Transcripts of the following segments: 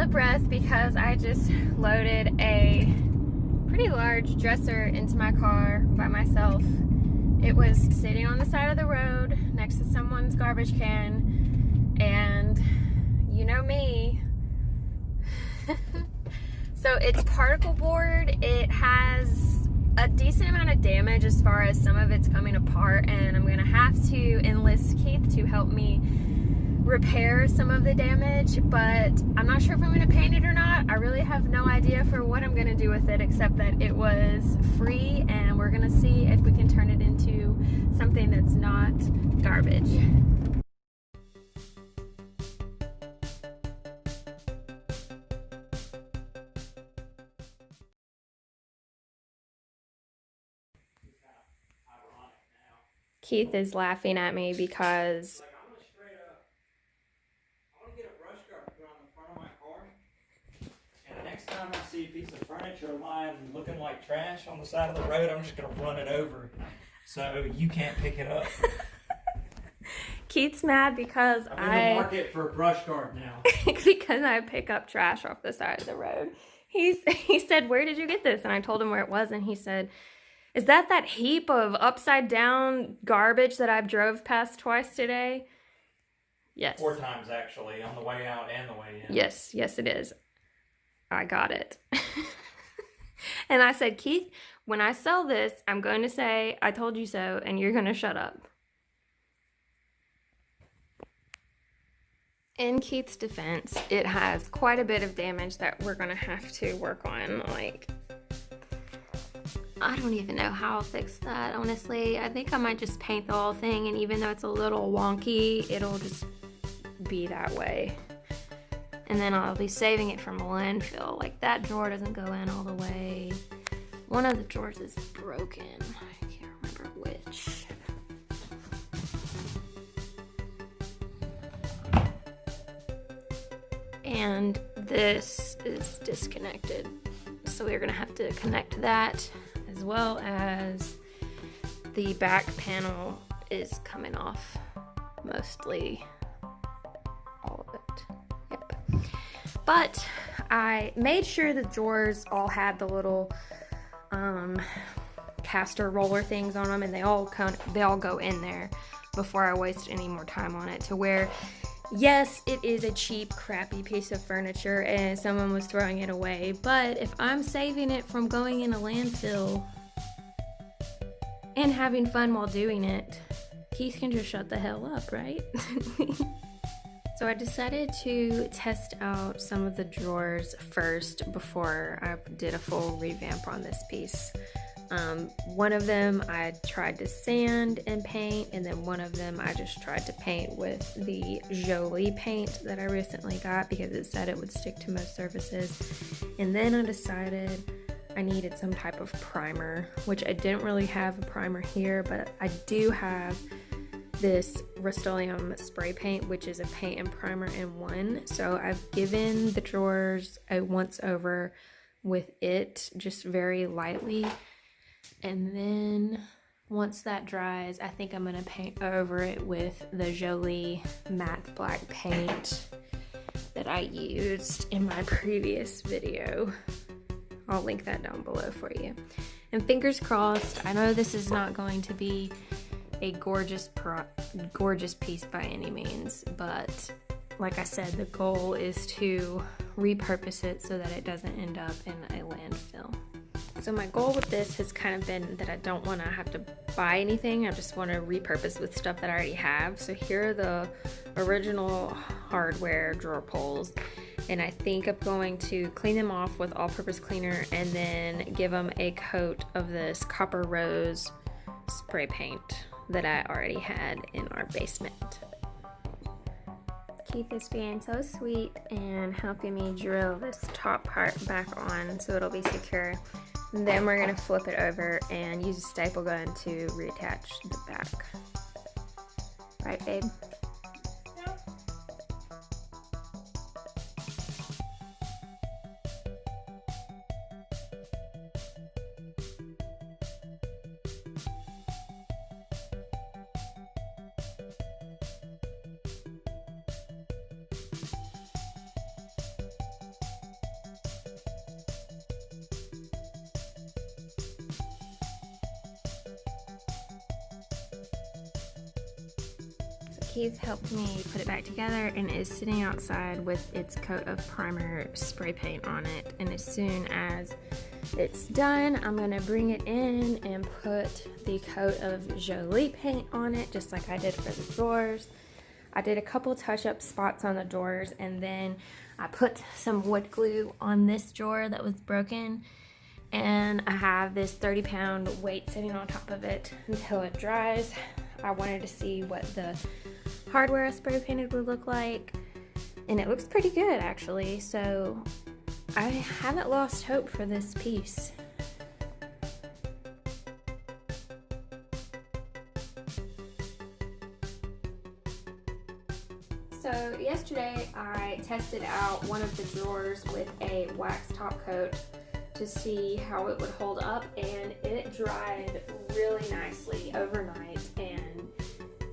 out of breath because I just loaded a pretty large dresser into my car by myself. It was sitting on the side of the road next to someone's garbage can, and you know me. So it's particle board. It has a decent amount of damage as far as some of it's coming apart, and I'm gonna have to enlist Keith to help me repair some of the damage, but I'm not sure if I'm gonna paint it or not. I really have no idea for what I'm gonna do with it, except that it was free, and we're gonna see if we can turn it into something that's not garbage. Keith is laughing at me because next time I see a piece of furniture lying looking like trash on the side of the road, I'm just going to run it over so you can't pick it up. Keith's mad because I'm in the market for a brush guard now. because I pick up trash off the side of the road. He said, "Where did you get this?" And I told him where it was, and he said, "Is that heap of upside down garbage that I've drove past twice today?" Yes. 4 times actually, on the way out and the way in. Yes, it is. I got it. And I said, "Keith, when I sell this, I'm going to say, 'I told you so,' and you're going to shut up." In Keith's defense, it has quite a bit of damage that we're going to have to work on. Like, I don't even know how I'll fix that, honestly. I think I might just paint the whole thing, and even though it's a little wonky, it'll just be that way. And then I'll be saving it from a landfill. Like, that drawer doesn't go in all the way. One of the drawers is broken. I can't remember which. And this is disconnected. So we're gonna have to connect that, as well as the back panel is coming off, mostly all of it. Yep. But I made sure the drawers all had the little caster roller things on them, and they all go in there before I waste any more time on it, to where, yes, it is a cheap, crappy piece of furniture and someone was throwing it away, but if I'm saving it from going in a landfill and having fun while doing it, Keith can just shut the hell up, right? So I decided to test out some of the drawers first before I did a full revamp on this piece. One of them I tried to sand and paint, and then one of them I just tried to paint with the Jolie paint that I recently got because it said it would stick to most surfaces. And then I decided I needed some type of primer, which I didn't really have a primer here, but I do have this Rust-Oleum spray paint, which is a paint and primer in one. So I've given the drawers a once over with it, just very lightly. And then once that dries, I think I'm gonna paint over it with the Jolie matte black paint that I used in my previous video. I'll link that down below for you. And fingers crossed, I know this is not going to be a gorgeous piece by any means, but like I said, the goal is to repurpose it so that it doesn't end up in a landfill. So my goal with this has kind of been that I don't want to have to buy anything. I just want to repurpose with stuff that I already have. So here are the original hardware drawer pulls, and I think I'm going to clean them off with all-purpose cleaner and then give them a coat of this Copper Rose spray paint that I already had in our basement. Keith is being so sweet and helping me drill this top part back on so it'll be secure. And then we're gonna flip it over and use a staple gun to reattach the back. Right, babe? Keith helped me put it back together and is sitting outside with its coat of primer spray paint on it. And as soon as it's done, I'm gonna bring it in and put the coat of Jolie paint on it, just like I did for the drawers. I did a couple touch-up spots on the drawers, and then I put some wood glue on this drawer that was broken, and I have this 30-pound weight sitting on top of it until it dries. I wanted to see what the hardware I spray painted would look like, and it looks pretty good actually, so I haven't lost hope for this piece. So yesterday I tested out one of the drawers with a wax top coat to see how it would hold up, and it dried really nicely overnight, and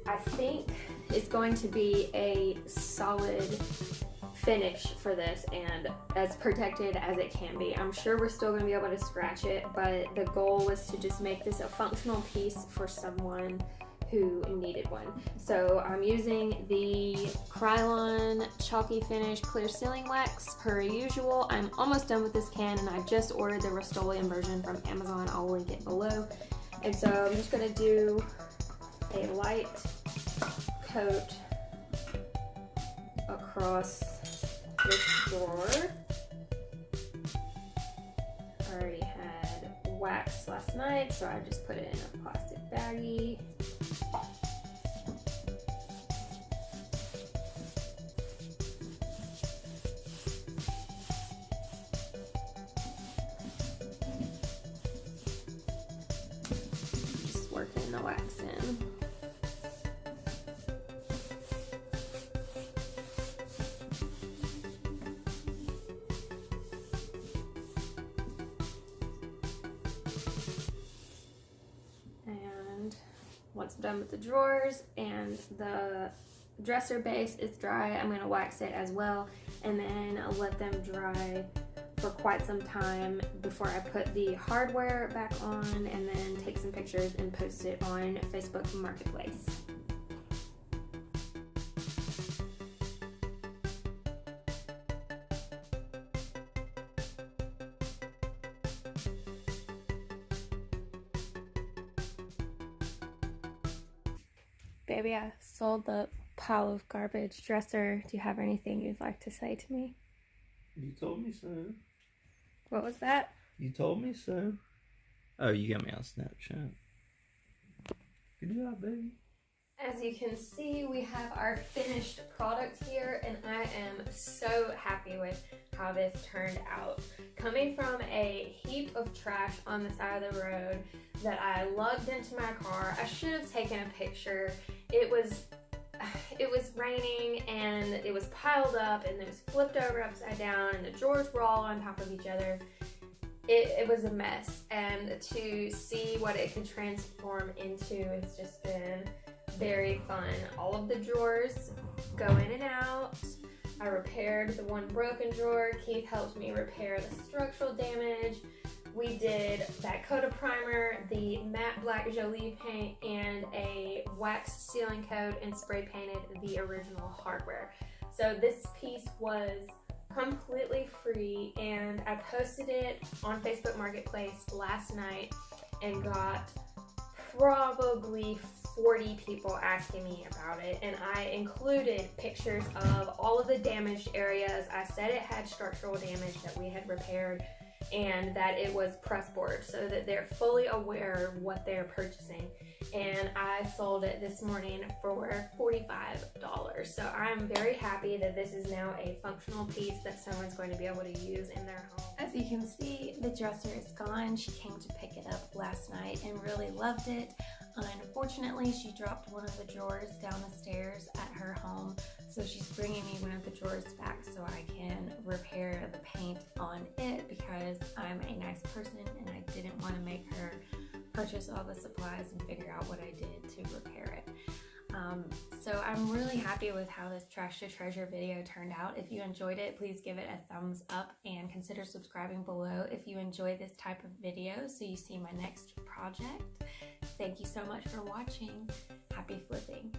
I think it's going to be a solid finish for this and as protected as it can be. I'm sure we're still going to be able to scratch it, but the goal was to just make this a functional piece for someone who needed one. So I'm using the Krylon Chalky Finish Clear Sealing Wax per usual. I'm almost done with this can, and I just ordered the Rust-Oleum version from Amazon. I'll link it below. And so I'm just going to do a light coat across this drawer. I already had wax last night, so I just put it in a plastic baggie. Just working the wax in. Once I'm done with the drawers and the dresser base is dry, I'm going to wax it as well, and then I'll let them dry for quite some time before I put the hardware back on, and then take some pictures and post it on Facebook Marketplace. Baby, I sold the pile of garbage dresser. Do you have anything you'd like to say to me? You told me so. What was that? You told me so. Oh, you got me on Snapchat. Good job, baby. As you can see, we have our finished product here, and I am so happy with how this turned out. Coming from a heap of trash on the side of the road that I lugged into my car, I should have taken a picture. It was raining, and it was piled up, and it was flipped over upside down, and the drawers were all on top of each other. It was a mess, and to see what it could transform into has just been very fun. All of the drawers go in and out. I repaired the one broken drawer. Keith helped me repair the structural damage. We did that coat of primer, the matte black Jolie paint, and a wax sealing coat, and spray painted the original hardware. So this piece was completely free, and I posted it on Facebook Marketplace last night and got probably 40 people asking me about it, and I included pictures of all of the damaged areas. I said it had structural damage that we had repaired, and that it was press board, so that they're fully aware of what they're purchasing. And I sold it this morning for $45. So I'm very happy that this is now a functional piece that someone's going to be able to use in their home. As you can see, the dresser is gone. She came to pick it up last night and really loved it. Unfortunately, she dropped one of the drawers down the stairs at her home, so she's bringing me one of the drawers back so I can repair the paint on it, because I'm a nice person and I didn't want to make her purchase all the supplies and figure out what I did to repair it. So I'm really happy with how this Trash to Treasure video turned out. If you enjoyed it, please give it a thumbs up and consider subscribing below if you enjoy this type of video so you see my next project. Thank you so much for watching. Happy flipping.